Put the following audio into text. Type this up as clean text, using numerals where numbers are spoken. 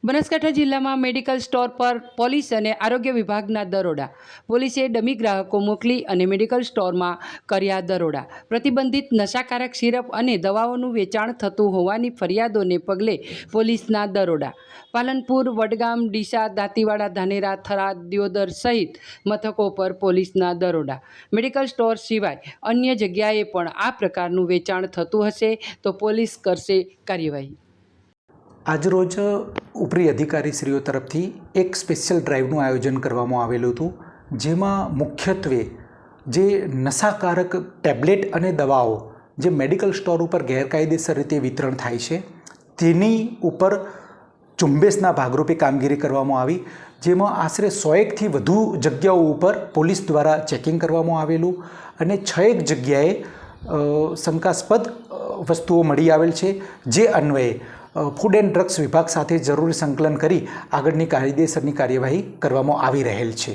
બનાસકાંઠા જિલ્લામાં medical store પર police અને આરોગ્ય વિભાગના દરોડા. પોલીસે ડમી ગ્રાહકો મોકલી અને મેડિકલ સ્ટોરમાં કર્યા દરોડા. પ્રતિબંધિત નશાકારક સિરપ અને દવાઓનું વેચાણ થતું હોવાની ફરિયાદોને પગલે પોલીસના દરોડા. પાલનપુર, વડગામ, ડીસા, દાંતીવાડા, ધાનેરા, થરાદ, દિયોદર સહિત મથકો પર પોલીસના દરોડા. મેડિકલ સ્ટોર સિવાય અન્ય જગ્યાએ પણ આ પ્રકારનું વેચાણ થતું હશે તો પોલીસ કરશે કાર્યવાહી. આજરોજ ઉપરી અધિકારીશ્રીઓ તરફથી એક સ્પેશિયલ ડ્રાઈવનું આયોજન કરવામાં આવેલું હતું, જેમાં મુખ્યત્વે જે નશાકારક ટેબ્લેટ અને દવાઓ જે મેડિકલ સ્ટોર ઉપર ગેરકાયદેસર રીતે વિતરણ થાય છે તેની ઉપર ઝુંબેશના ભાગરૂપે કામગીરી કરવામાં આવી, જેમાં આશરે 100થી વધુ જગ્યાઓ ઉપર પોલીસ દ્વારા ચેકિંગ કરવામાં આવેલું અને 6 જગ્યાએ શંકાસ્પદ વસ્તુઓ મળી આવેલ છે, જે અન્વયે ફૂડ એન્ડ ડ્રગ્સ વિભાગ સાથે જરૂરી સંકલન કરી આગળની કાયદેસરની કાર્યવાહી કરવામાં આવી રહેલ છે.